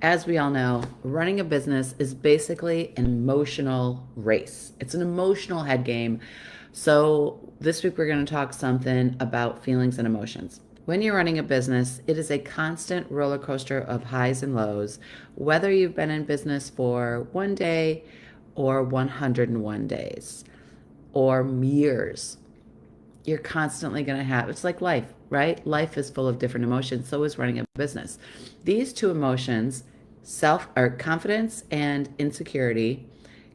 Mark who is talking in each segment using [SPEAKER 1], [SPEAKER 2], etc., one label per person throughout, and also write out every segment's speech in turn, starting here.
[SPEAKER 1] As we all know, running a business is basically an emotional race. It's an emotional head game. So, this week we're going to talk something about feelings and emotions. When you're running a business, it is a constant roller coaster of highs and lows, whether you've been in business for 1 day or 101 days or years. You're constantly going to have, it's like life, right? Life is full of different emotions. So is running a business. These two emotions, self or confidence and insecurity,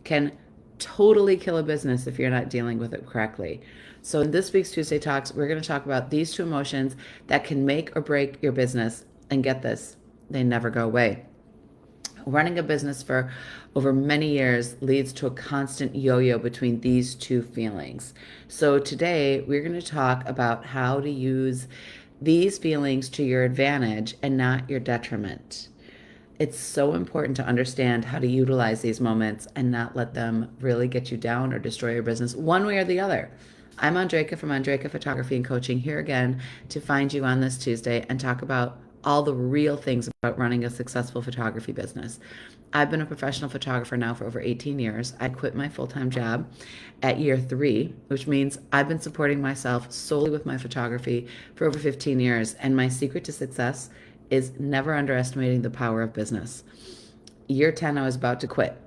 [SPEAKER 1] can totally kill a business if you're not dealing with it correctly. So in this week's Tuesday Talks, we're going to talk about these two emotions that can make or break your business. And get this, they never go away. Running a business for over many years leads to a constant yo-yo between these two feelings. So today we're going to talk about how to use these feelings to your advantage and not your detriment. It's so important to understand how to utilize these moments and not let them really get you down or destroy your business one way or the other. I'm Andreka from Andreka Photography and Coaching, here again to find you on this Tuesday and talk about all the real things about running a successful photography business. I've been a professional photographer now for over 18 years. I quit my full-time job at year 3, which means I've been supporting myself solely with my photography for over 15 years. And my secret to success is never underestimating the power of business. Year 10, I was about to quit.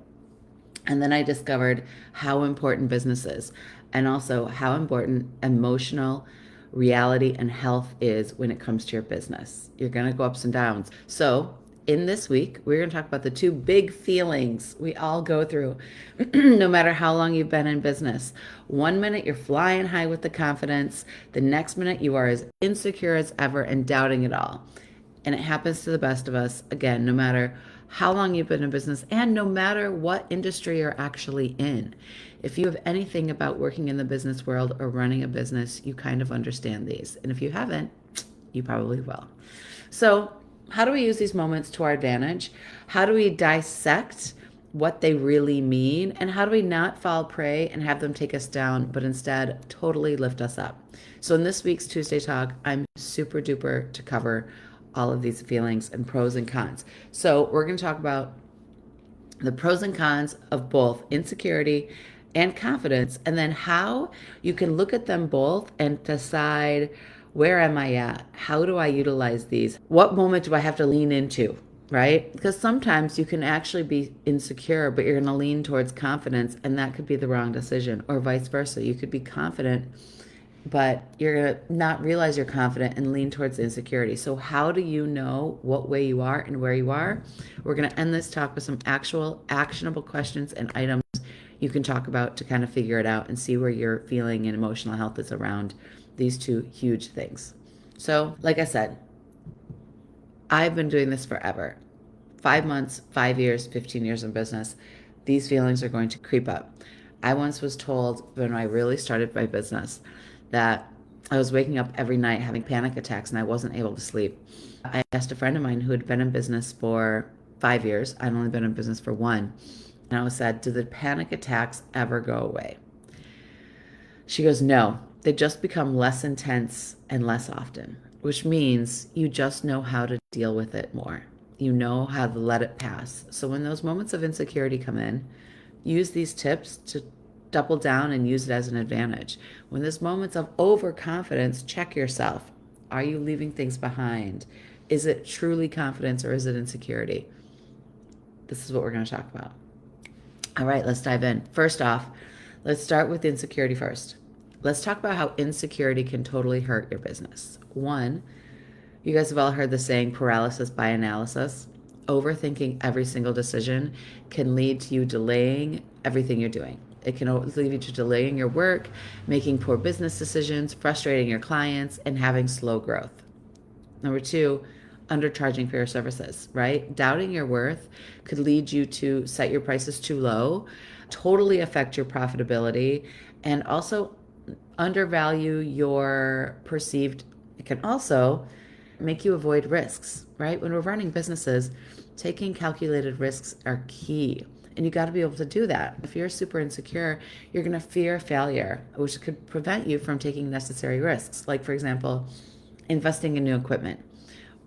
[SPEAKER 1] And then I discovered how important business is, and also how important emotional reality and health is when it comes to your business. You're going to go ups and downs. So, in this week, we're going to talk about the two big feelings we all go through, no matter how long you've been in business. One minute you're flying high with the confidence, the next minute you are as insecure as ever and doubting it all. And it happens to the best of us, again, no matter how long you've been in business and no matter what industry you're actually in. If you have anything about working in the business world or running a business, you kind of understand these. And if you haven't, you probably will. So, how do we use these moments to our advantage? How do we dissect what they really mean? And how do we not fall prey and have them take us down, but instead totally lift us up? So, in this week's Tuesday Talk, I'm super duper to cover all of these feelings and pros and cons. So, we're going to talk about the pros and cons of both insecurity and confidence, and then how you can look at them both and decide, where am I at? How do I utilize these? What moment do I have to lean into? Right? Because sometimes you can actually be insecure, but you're going to lean towards confidence, and that could be the wrong decision, or vice versa. You could be confident, but you're going to not realize you're confident and lean towards insecurity. So, how do you know what way you are and where you are? We're going to end this talk with some actual actionable questions and items you can talk about to kind of figure it out and see where your feeling and emotional health is around these two huge things. So, like I said, I've been doing this forever. 5 months, 5 years, 15 years in business. These feelings are going to creep up. I once was told when I really started my business that I was waking up every night having panic attacks and I wasn't able to sleep. I asked a friend of mine who had been in business for 5 years. I'd only been in business for one. And I said, do the panic attacks ever go away? She goes, no, they just become less intense and less often, which means you just know how to deal with it more. You know how to let it pass. So when those moments of insecurity come in, use these tips to double down and use it as an advantage. When there's moments of overconfidence, check yourself. Are you leaving things behind? Is it truly confidence or is it insecurity? This is what we're going to talk about. All right, let's dive in. First off, let's start with insecurity first. Let's talk about how insecurity can totally hurt your business. One, you guys have all heard the saying paralysis by analysis. Overthinking every single decision can lead to you delaying everything you're doing. It can lead you to delaying your work, making poor business decisions, frustrating your clients, and having slow growth. Number two, undercharging for your services, right? Doubting your worth could lead you to set your prices too low, totally affect your profitability, and also undervalue your perceived. It can also make you avoid risks, right? When we're running businesses, taking calculated risks are key. And you got to be able to do that. If you're super insecure, you're going to fear failure, which could prevent you from taking necessary risks. Like, for example, investing in new equipment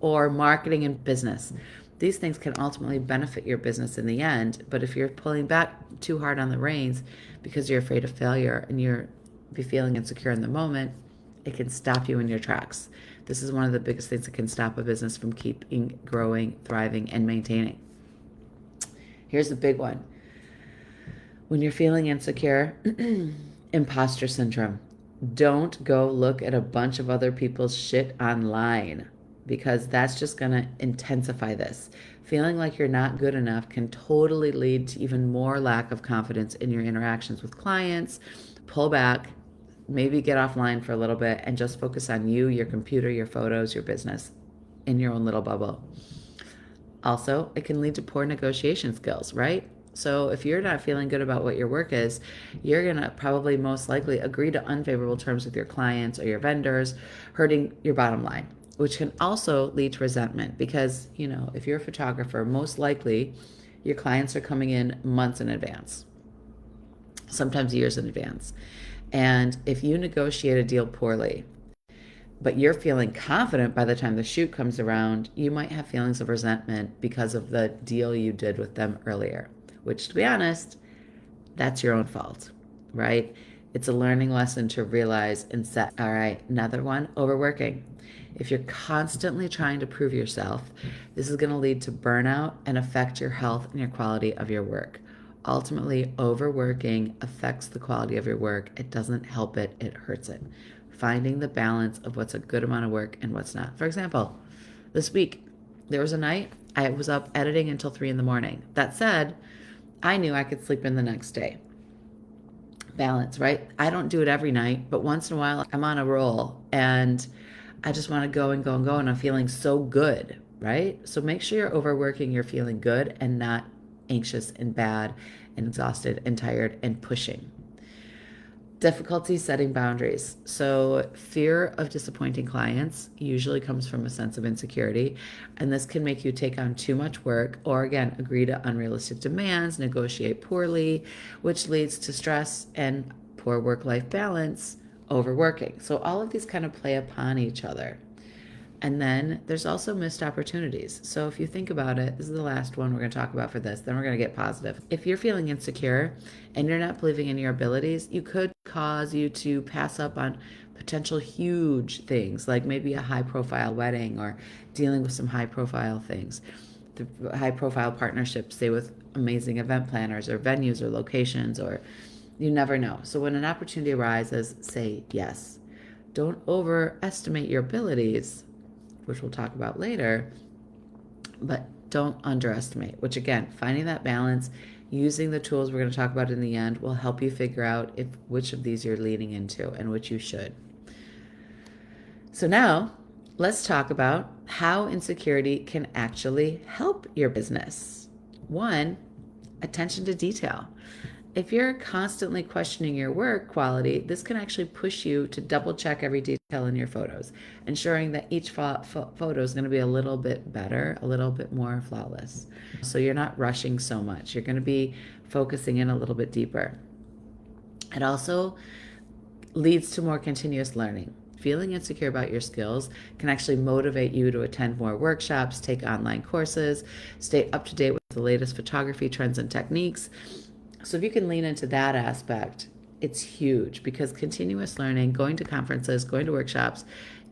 [SPEAKER 1] or marketing and business. These things can ultimately benefit your business in the end, but if you're pulling back too hard on the reins because you're afraid of failure and you're be feeling insecure in the moment, it can stop you in your tracks. This is one of the biggest things that can stop a business from keeping growing, thriving, and maintaining. Here's the big one. When you're feeling insecure, imposter syndrome. Don't go look at a bunch of other people's shit online, because that's just going to intensify this. Feeling like you're not good enough can totally lead to even more lack of confidence in your interactions with clients. Pull back, maybe get offline for a little bit and just focus on you, your computer, your photos, your business in your own little bubble. Also, it can lead to poor negotiation skills, right? So if you're not feeling good about what your work is, you're going to probably most likely agree to unfavorable terms with your clients or your vendors, hurting your bottom line, which can also lead to resentment because, if you're a photographer, most likely your clients are coming in months in advance, sometimes years in advance. And if you negotiate a deal poorly, but you're feeling confident by the time the shoot comes around, you might have feelings of resentment because of the deal you did with them earlier, which, to be honest, that's your own fault, right? It's a learning lesson to realize and set. All right, another one, overworking. If you're constantly trying to prove yourself, this is going to lead to burnout and affect your health and your quality of your work. Ultimately, overworking affects the quality of your work. It doesn't help it, it hurts it. Finding the balance of what's a good amount of work and what's not. For example, this week, there was a night I was up editing until 3 in the morning. That said, I knew I could sleep in the next day. Balance, right? I don't do it every night, but once in a while I'm on a roll and I just want to go and go and go and I'm feeling so good, right? So make sure you're overworking, you're feeling good and not anxious and bad and exhausted and tired and pushing. Difficulty setting boundaries. So fear of disappointing clients usually comes from a sense of insecurity, and this can make you take on too much work or, again, agree to unrealistic demands, negotiate poorly, which leads to stress and poor work-life balance, overworking. So all of these kind of play upon each other. And then there's also missed opportunities. So if you think about it, this is the last one we're going to talk about for this, then we're going to get positive. If you're feeling insecure and you're not believing in your abilities, you could cause you to pass up on potential huge things, like maybe a high profile wedding or dealing with some high profile things. The high profile partnerships, say with amazing event planners or venues or locations, or you never know. So when an opportunity arises, say yes. Don't overestimate your abilities, which we'll talk about later, but don't underestimate, which again, finding that balance, using the tools we're going to talk about in the end will help you figure out which of these you're leaning into and which you should. So now let's talk about how insecurity can actually help your business. 1, attention to detail. If you're constantly questioning your work quality, this can actually push you to double check every detail in your photos, ensuring that each photo is going to be a little bit better, a little bit more flawless. So you're not rushing so much. You're going to be focusing in a little bit deeper. It also leads to more continuous learning. Feeling insecure about your skills can actually motivate you to attend more workshops, take online courses, stay up to date with the latest photography trends and techniques. So if you can lean into that aspect, it's huge, because continuous learning, going to conferences, going to workshops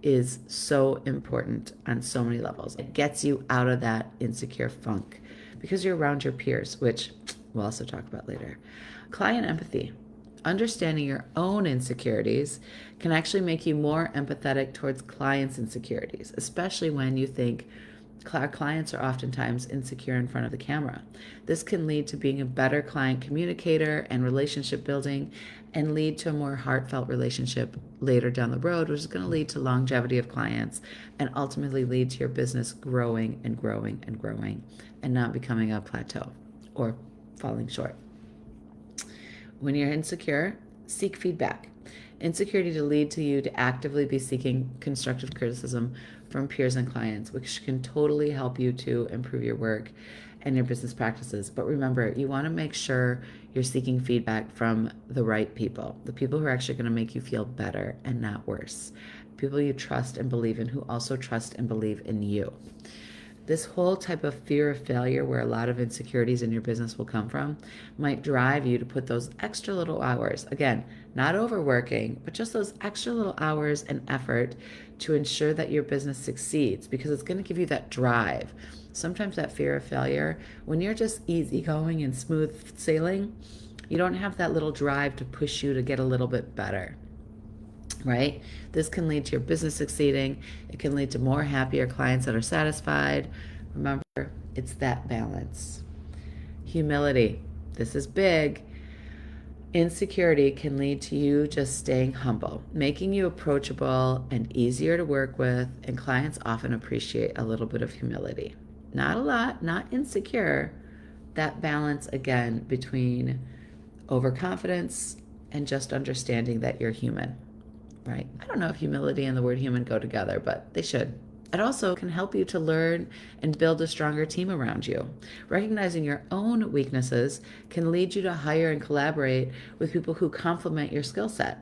[SPEAKER 1] is so important on so many levels. It gets you out of that insecure funk because you're around your peers, which we'll also talk about later. Client empathy. Understanding your own insecurities can actually make you more empathetic towards clients' insecurities, especially when you think our clients are oftentimes insecure in front of the camera. This can lead to being a better client communicator and relationship building, and lead to a more heartfelt relationship later down the road, which is going to lead to longevity of clients and ultimately lead to your business growing and growing and growing and not becoming a plateau or falling short. When you're insecure, seek feedback. Insecurity to lead to you to actively be seeking constructive criticism from peers and clients, which can totally help you to improve your work and your business practices. But remember, you want to make sure you're seeking feedback from the right people, the people who are actually going to make you feel better and not worse, people you trust and believe in, who also trust and believe in you. This whole type of fear of failure, where a lot of insecurities in your business will come from, might drive you to put those extra little hours, again, not overworking, but just those extra little hours and effort to ensure that your business succeeds, because it's going to give you that drive. Sometimes that fear of failure, when you're just easygoing and smooth sailing, you don't have that little drive to push you to get a little bit better, right? This can lead to your business succeeding. It can lead to more happier clients that are satisfied. Remember, it's that balance. Humility. This is big. Insecurity can lead to you just staying humble, making you approachable and easier to work with, and clients often appreciate a little bit of humility. Not a lot, not insecure. That balance, again, between overconfidence and just understanding that you're human, right? I don't know if humility and the word human go together, but they should. It also can help you to learn and build a stronger team around you. Recognizing your own weaknesses can lead you to hire and collaborate with people who complement your skill set.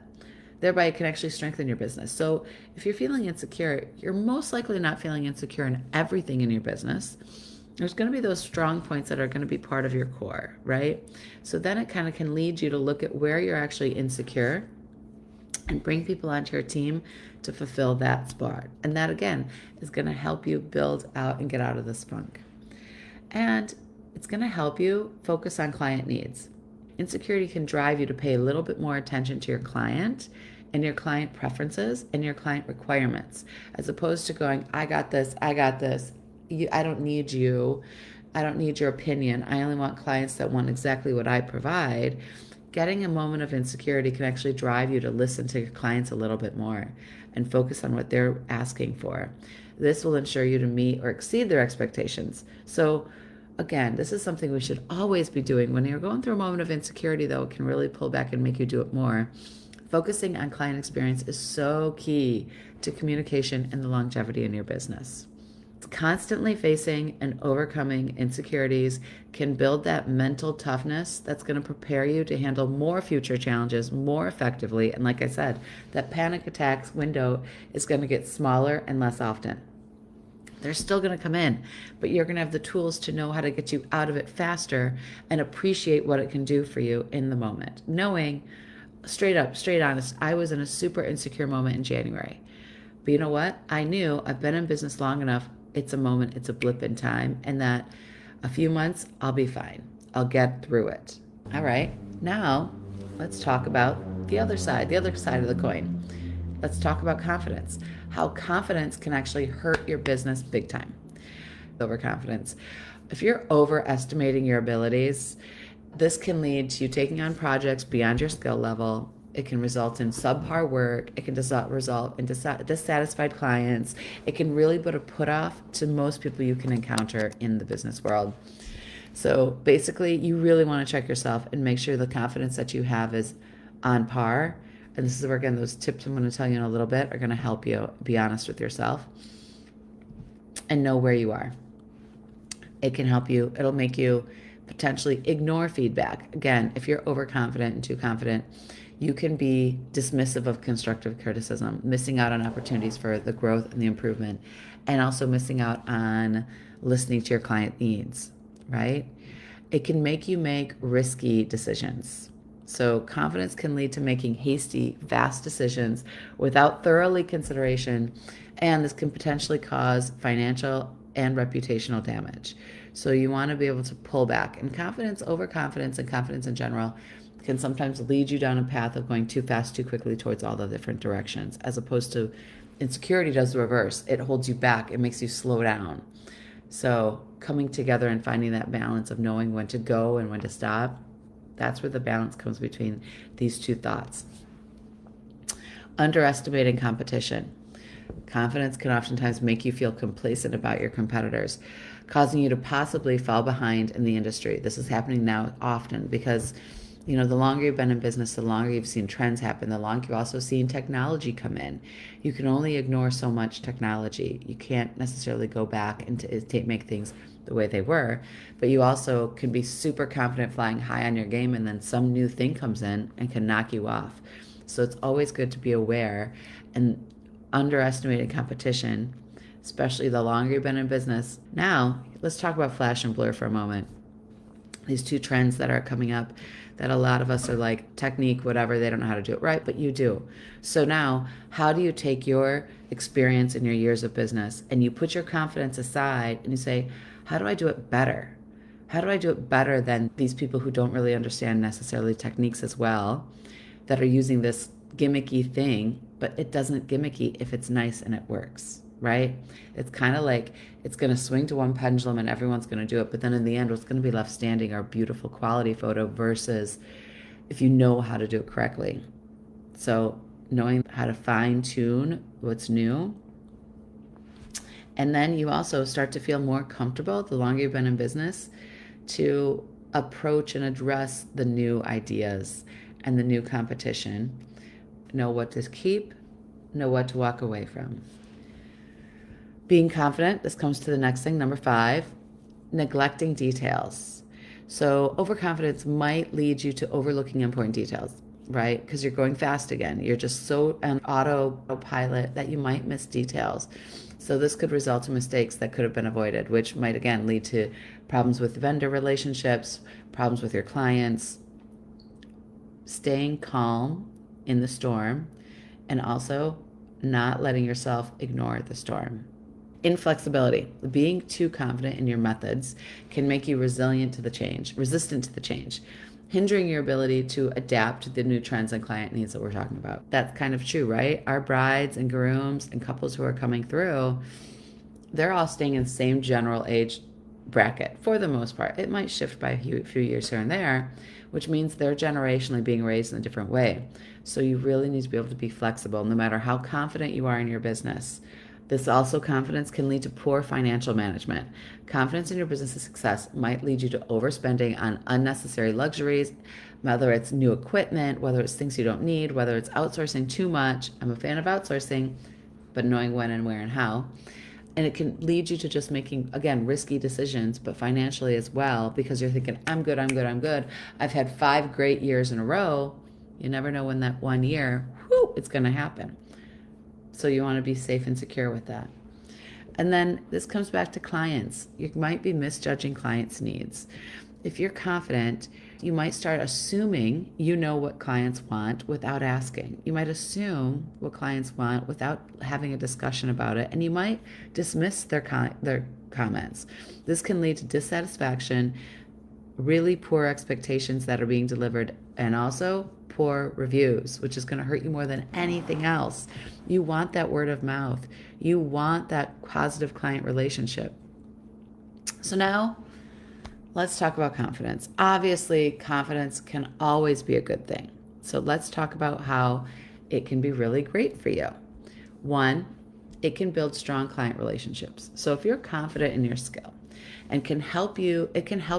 [SPEAKER 1] Thereby, it can actually strengthen your business. So if you're feeling insecure, you're most likely not feeling insecure in everything in your business. There's going to be those strong points that are going to be part of your core, right? So then it kind of can lead you to look at where you're actually insecure and bring people onto your team to fulfill that spot. And that, again, is going to help you build out and get out of this funk. And it's going to help you focus on client needs. Insecurity can drive you to pay a little bit more attention to your client and your client preferences and your client requirements, as opposed to going, I got this, I don't need you, I don't need your opinion, I only want clients that want exactly what I provide. Getting a moment of insecurity can actually drive you to listen to your clients a little bit more and focus on what they're asking for. This will ensure you to meet or exceed their expectations. So again, this is something we should always be doing. When you're going through a moment of insecurity, though, it can really pull back and make you do it more. Focusing on client experience is so key to communication and the longevity in your business. Constantly facing and overcoming insecurities can build that mental toughness that's going to prepare you to handle more future challenges more effectively. And like I said, that panic attacks window is going to get smaller and less often. They're still going to come in, but you're going to have the tools to know how to get you out of it faster and appreciate what it can do for you in the moment. Knowing, straight honest, I was in a super insecure moment in January. But you know what? I knew I've been in business long enough. It's a moment, it's a blip in time, and that a few months, I'll be fine. I'll get through it. All right, now let's talk about the other side of the coin. Let's talk about confidence. How confidence can actually hurt your business big time. Overconfidence. If you're overestimating your abilities, this can lead to you taking on projects beyond your skill level. It can result in subpar work. It can result in dissatisfied clients. It can really put a put off to most people you can encounter in the business world. So basically, you really want to check yourself and make sure the confidence that you have is on par. And this is where, again, those tips I'm going to tell you in a little bit are going to help you be honest with yourself and know where you are. It can help you. It'll make you potentially ignore feedback. Again, if you're overconfident and too confident, you can be dismissive of constructive criticism, missing out on opportunities for the growth and the improvement, and also missing out on listening to your client needs, right? It can make you make risky decisions. So confidence can lead to making hasty, fast decisions without thoroughly consideration, and this can potentially cause financial and reputational damage. So you want to be able to pull back. And overconfidence, and confidence in general can sometimes lead you down a path of going too fast, too quickly towards all the different directions, as opposed to insecurity does the reverse. It holds you back. It makes you slow down. So coming together and finding that balance of knowing when to go and when to stop, that's where the balance comes between these two thoughts. Underestimating competition. Confidence can oftentimes make you feel complacent about your competitors, causing you to possibly fall behind in the industry. This is happening now often because the longer you've been in business, the longer you've seen trends happen, the longer you've also seen technology come in. You can only ignore so much technology. You can't necessarily go back and make things the way they were, but you also can be super confident flying high on your game, and then some new thing comes in and can knock you off. So it's always good to be aware. And underestimating competition, especially the longer you've been in business. Now, let's talk about flash and blur for a moment. These two trends that are coming up that a lot of us are like, technique, whatever, they don't know how to do it right, but you do. So now, how do you take your experience in your years of business and you put your confidence aside and you say, how do I do it better? How do I do it better than these people who don't really understand necessarily techniques as well, that are using this gimmicky thing, but it doesn't gimmicky if it's nice and it works, right? It's kind of like it's going to swing to one pendulum and everyone's going to do it, but then in the end, what's going to be left standing are beautiful quality photo versus if you know how to do it correctly. So knowing how to fine tune what's new. And then you also start to feel more comfortable the longer you've been in business to approach and address the new ideas and the new competition. Know what to keep, know what to walk away from. Being confident, this comes to the next thing, number 5, neglecting details. So overconfidence might lead you to overlooking important details, right? Because you're going fast again. You're just so on autopilot that you might miss details. So this could result in mistakes that could have been avoided, which might again lead to problems with vendor relationships, problems with your clients. Staying calm in the storm and also not letting yourself ignore the storm. Inflexibility. Being too confident in your methods can make you resistant to the change, hindering your ability to adapt to the new trends and client needs that we're talking about. That's kind of true, right? Our brides and grooms and couples who are coming through, they're all staying in the same general age bracket for the most part. It might shift by a few years here and there, which means they're generationally being raised in a different way. So you really need to be able to be flexible no matter how confident you are in your business. This also, confidence can lead to poor financial management. Confidence in your business's success might lead you to overspending on unnecessary luxuries, whether it's new equipment, whether it's things you don't need, whether it's outsourcing too much. I'm a fan of outsourcing, but knowing when and where and how. And it can lead you to just making, again, risky decisions, but financially as well, because you're thinking, I'm good. I've had 5 great years in a row. You never know when that one year, it's going to happen. So you want to be safe and secure with that. And then this comes back to clients. You might be misjudging clients' needs. If you're confident, you might start assuming you know what clients want without asking. You might assume what clients want without having a discussion about it, and you might dismiss their comments. This can lead to dissatisfaction, really poor expectations that are being delivered, and also poor reviews, which is going to hurt you more than anything else. You want that word of mouth. You want that positive client relationship. So now let's talk about confidence. Obviously, confidence can always be a good thing. So let's talk about how it can be really great for you. 1, it can build strong client relationships. So if you're confident in your skill and it can help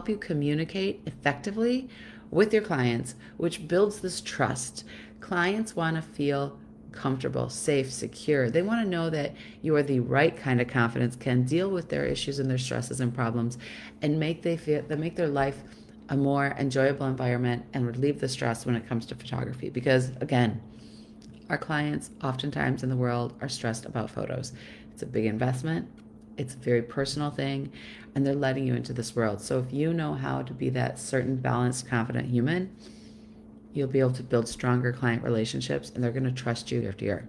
[SPEAKER 1] you communicate effectively with your clients, which builds this trust. Clients want to feel comfortable, safe, secure. They want to know that you are the right kind of confidence, can deal with their issues and their stresses and problems, and make their life a more enjoyable environment and relieve the stress when it comes to photography. Because again, our clients oftentimes in the world are stressed about photos. It's a big investment. It's a very personal thing, and they're letting you into this world. So if you know how to be that certain balanced, confident human, you'll be able to build stronger client relationships, and they're going to trust you year after year.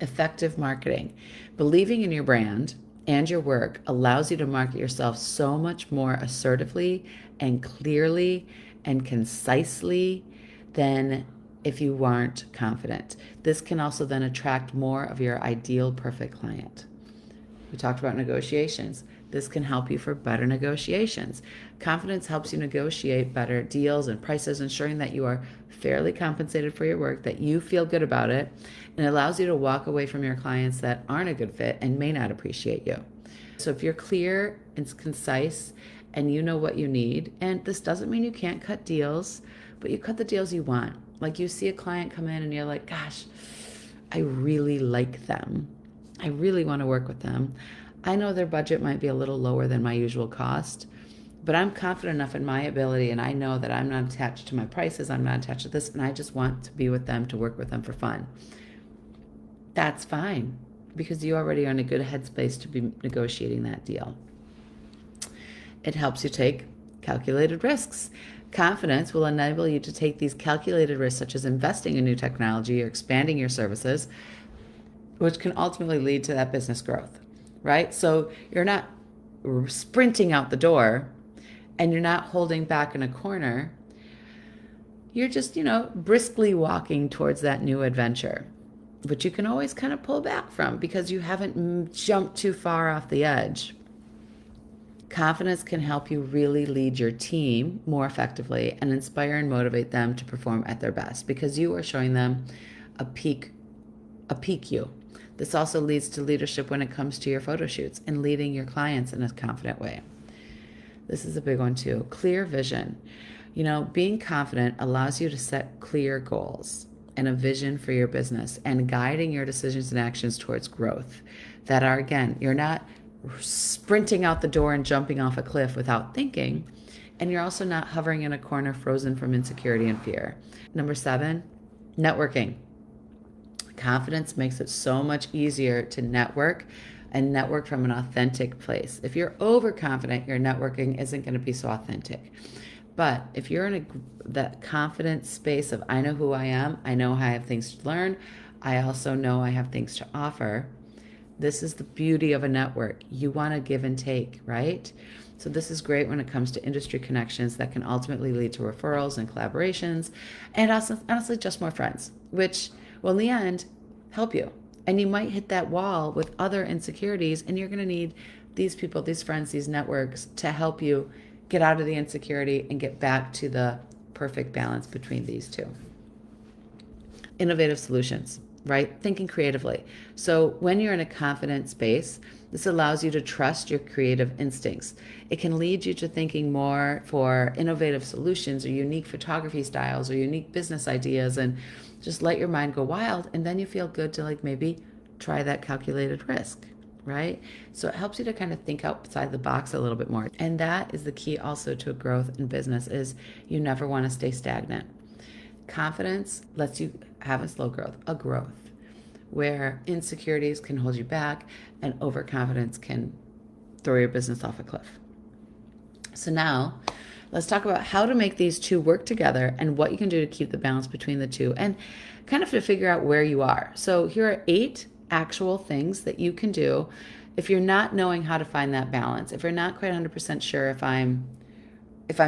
[SPEAKER 1] Effective marketing. Believing in your brand and your work allows you to market yourself so much more assertively and clearly and concisely than if you weren't confident. This can also then attract more of your ideal perfect client. We talked about negotiations. This can help you for better negotiations. Confidence helps you negotiate better deals and prices, ensuring that you are fairly compensated for your work, that you feel good about it, and it allows you to walk away from your clients that aren't a good fit and may not appreciate you. So if you're clear and concise and you know what you need, and this doesn't mean you can't cut deals, but you cut the deals you want. Like you see a client come in and you're like, gosh, I really like them. I really want to work with them. I know their budget might be a little lower than my usual cost, but I'm confident enough in my ability, and I know that I'm not attached to my prices, I'm not attached to this, and I just want to be with them, to work with them for fun. That's fine. because you already are in a good headspace to be negotiating that deal. It helps you take calculated risks. Confidence will enable you to take these calculated risks, such as investing in new technology or expanding your services, which can ultimately lead to that business growth, right? So you're not sprinting out the door and you're not holding back in a corner. You're just, briskly walking towards that new adventure, which you can always kind of pull back from because you haven't jumped too far off the edge. Confidence can help you really lead your team more effectively and inspire and motivate them to perform at their best because you are showing them a peak you. This also leads to leadership when it comes to your photo shoots and leading your clients in a confident way. This is a big one too. Clear vision. Being confident allows you to set clear goals and a vision for your business and guiding your decisions and actions towards growth that are, again, you're not sprinting out the door and jumping off a cliff without thinking, and you're also not hovering in a corner frozen from insecurity and fear. Number 7, networking. Confidence makes it so much easier to network and network from an authentic place. If you're overconfident, your networking isn't going to be so authentic. But if you're in that confident space of, I know who I am, I know I have things to learn, I also know I have things to offer, this is the beauty of a network. You want to give and take, right? So this is great when it comes to industry connections that can ultimately lead to referrals and collaborations, and also, honestly, just more friends, which will in the end help you. And you might hit that wall with other insecurities, and you're going to need these people, these friends, these networks to help you get out of the insecurity and get back to the perfect balance between these two. Innovative solutions, right? Thinking creatively. So when you're in a confident space, this allows you to trust your creative instincts. It can lead you to thinking more for innovative solutions or unique photography styles or unique business ideas, and just let your mind go wild. And then you feel good to maybe try that calculated risk, right? So it helps you to kind of think outside the box a little bit more. And that is the key also to growth in business, is you never want to stay stagnant. Confidence lets you have a slow growth, a growth, where insecurities can hold you back and overconfidence can throw your business off a cliff. So now let's talk about how to make these two work together and what you can do to keep the balance between the two and kind of to figure out where you are. So here are 8 actual things that you can do if you're not knowing how to find that balance, if you're not quite 100% sure if I'm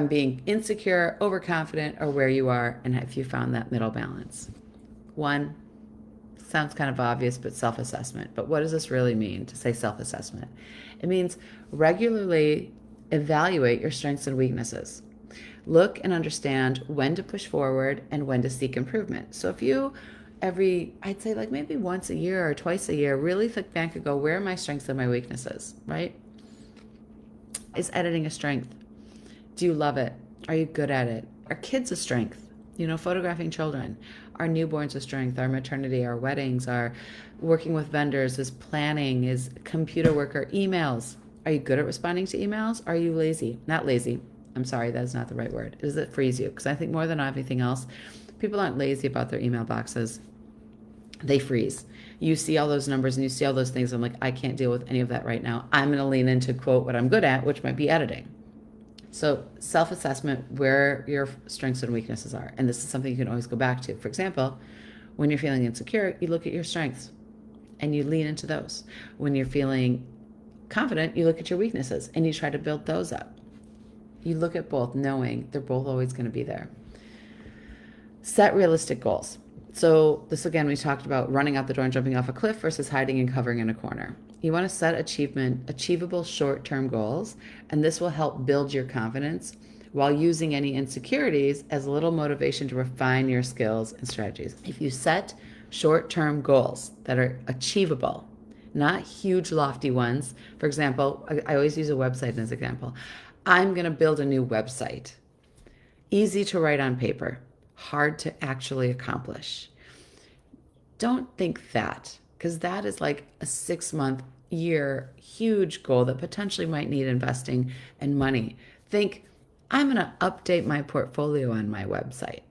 [SPEAKER 1] being insecure, overconfident, or where you are, and if you found that middle balance. 1, sounds kind of obvious, but self-assessment. But what does this really mean to say self-assessment? It means regularly evaluate your strengths and weaknesses. Look and understand when to push forward and when to seek improvement. So if you I'd say maybe once a year or twice a year, really think back and go, where are my strengths and my weaknesses, right? Is editing a strength? Do you love it? Are you good at it? Are kids a strength? Photographing children. Are newborns a strength? Our maternity, our weddings, our working with vendors, is planning, is computer work, or emails. Are you good at responding to emails? Are you lazy? Not lazy. I'm sorry, that's not the right word. Does it freeze you? Because I think more than anything else, people aren't lazy about their email boxes. They freeze. You see all those numbers and you see all those things. I'm like, I can't deal with any of that right now. I'm going to lean into, quote, what I'm good at, which might be editing. So self-assessment, where your strengths and weaknesses are. And this is something you can always go back to. For example, when you're feeling insecure, you look at your strengths and you lean into those. When you're feeling confident, you look at your weaknesses and you try to build those up. You look at both, knowing they're both always going to be there. Set realistic goals. So this, again, we talked about running out the door and jumping off a cliff versus hiding and covering in a corner. You want to set achievable short-term goals, and this will help build your confidence while using any insecurities as a little motivation to refine your skills and strategies. If you set short-term goals that are achievable, not huge, lofty ones. For example, I always use a website as an example. I'm going to build a new website. Easy to write on paper, hard to actually accomplish. Don't think that, because that is like a 6-month, year, huge goal that potentially might need investing and money. Think, I'm going to update my portfolio on my website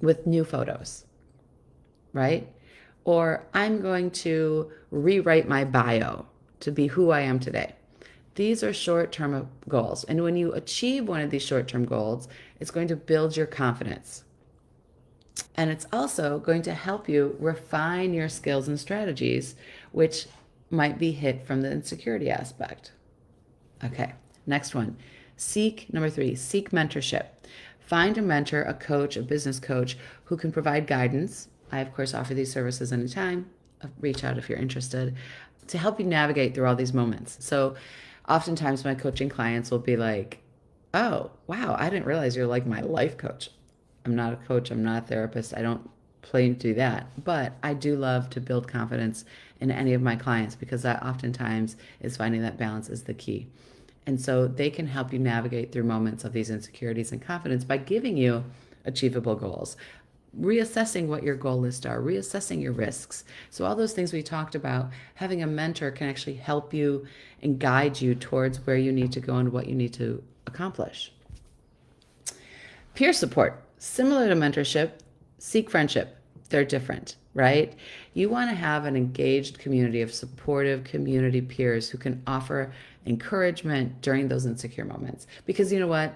[SPEAKER 1] with new photos, right? or I'm going to rewrite my bio to be who I am today. These are short-term goals. And when you achieve one of these short-term goals, it's going to build your confidence. And it's also going to help you refine your skills and strategies, which might be hit from the insecurity aspect. Okay, next one. Number 3, seek mentorship. Find a mentor, a coach, a business coach who can provide guidance. I, of course, offer these services anytime. Reach out if you're interested to help you navigate through all these moments. So oftentimes my coaching clients will be like, oh, wow, I didn't realize you're like my life coach. I'm not a coach. I'm not a therapist. I don't claim to do that. But I do love to build confidence in any of my clients because that oftentimes is finding that balance is the key. And so they can help you navigate through moments of these insecurities and confidence by giving you achievable goals, reassessing what your goal lists are, reassessing your risks. So all those things we talked about, having a mentor can actually help you and guide you towards where you need to go and what you need to accomplish. Peer support, similar to mentorship, seek friendship. They're different, right? You want to have an engaged community of supportive community peers who can offer encouragement during those insecure moments. Because you know what?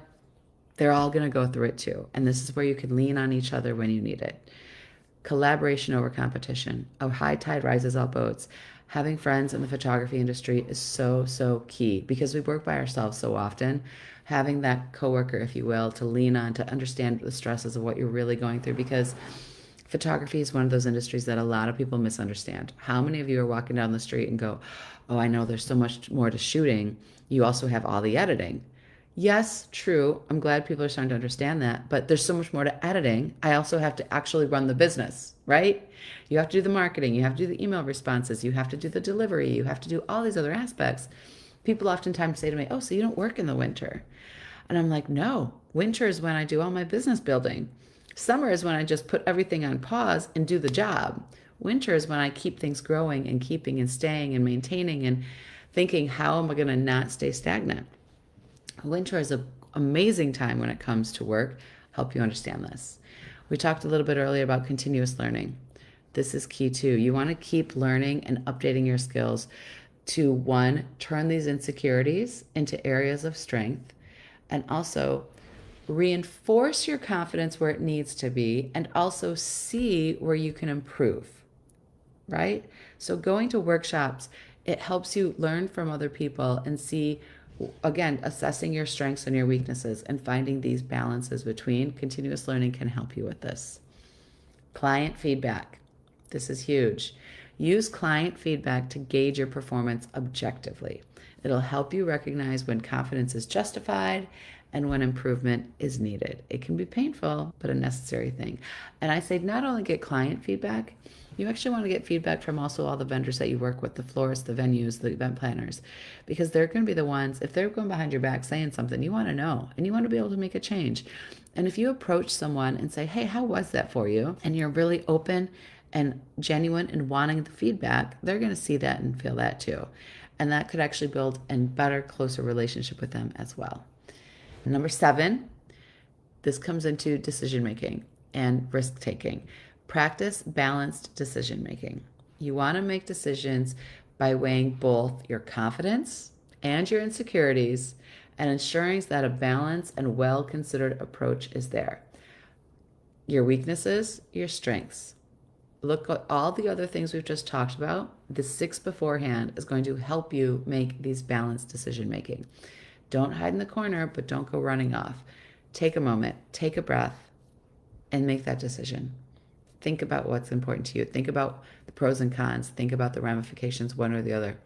[SPEAKER 1] They're all going to go through it too. And this is where you can lean on each other when you need it. Collaboration over competition. A high tide rises all boats. Having friends in the photography industry is so, so key because we work by ourselves so often. Having that coworker, if you will, to lean on, to understand the stresses of what you're really going through, because photography is one of those industries that a lot of people misunderstand. How many of you are walking down the street and go, oh, I know there's so much more to shooting. You also have all the editing. Yes, true. I'm glad people are starting to understand that, but there's so much more to editing. I also have to actually run the business, right? You have to do the marketing. You have to do the email responses. You have to do the delivery. You have to do all these other aspects. People oftentimes say to me, oh, so you don't work in the winter? And I'm like, no, winter is when I do all my business building. Summer is when I just put everything on pause and do the job. Winter is when I keep things growing and keeping and staying and maintaining and thinking, how am I going to not stay stagnant? Winter is an amazing time when it comes to work. Help you understand this. We talked a little bit earlier about continuous learning. This is key too. You want to keep learning and updating your skills to, one, turn these insecurities into areas of strength, and also reinforce your confidence where it needs to be, and also see where you can improve, right? So going to workshops, it helps you learn from other people and see, again, assessing your strengths and your weaknesses and finding these balances between. Continuous learning can help you with this. Client feedback. This is huge. Use client feedback to gauge your performance objectively. It'll help you recognize when confidence is justified and when improvement is needed. It can be painful, but a necessary thing. And I say not only get client feedback, you actually want to get feedback from also all the vendors that you work with, the florists, the venues, the event planners, because they're going to be the ones, if they're going behind your back saying something, you want to know and you want to be able to make a change. And if you approach someone and say, hey, how was that for you? And you're really open and genuine and wanting the feedback, they're going to see that and feel that too. And that could actually build a better, closer relationship with them as well. Number 7, this comes into decision making and risk taking. Practice balanced decision making. You want to make decisions by weighing both your confidence and your insecurities and ensuring that a balanced and well-considered approach is there. Your weaknesses, your strengths. Look at all the other things we've just talked about. The 6 beforehand is going to help you make these balanced decision making. Don't hide in the corner, but don't go running off. Take a moment, take a breath, and make that decision. Think about what's important to you. Think about the pros and cons. Think about the ramifications, one or the other.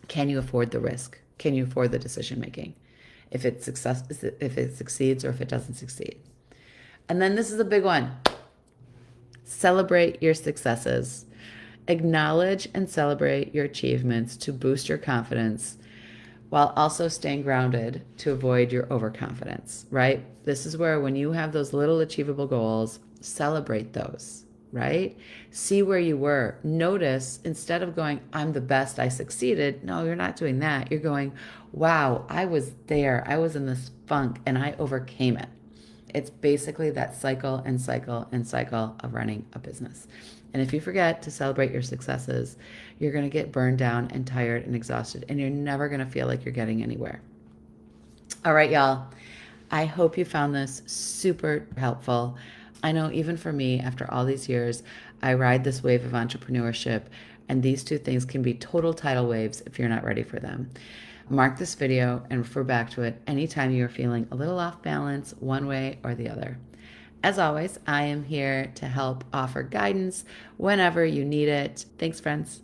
[SPEAKER 1] Can you afford the risk? Can you afford the decision making? If it succeeds or if it doesn't succeed. And then this is a big one. Celebrate your successes. Acknowledge and celebrate your achievements to boost your confidence while also staying grounded to avoid your overconfidence, right? This is where when you have those little achievable goals, celebrate those, right? See where you were. Notice, instead of going, I'm the best, I succeeded. No, you're not doing that. You're going, wow, I was there. I was in this funk and I overcame it. It's basically that cycle and cycle and cycle of running a business. And if you forget to celebrate your successes, you're going to get burned down and tired and exhausted, and you're never going to feel like you're getting anywhere. All right, y'all. I hope you found this super helpful. I know even for me, after all these years, I ride this wave of entrepreneurship, and these two things can be total tidal waves if you're not ready for them. Mark this video and refer back to it anytime you are feeling a little off balance one way or the other. As always, I am here to help offer guidance whenever you need it. Thanks, friends.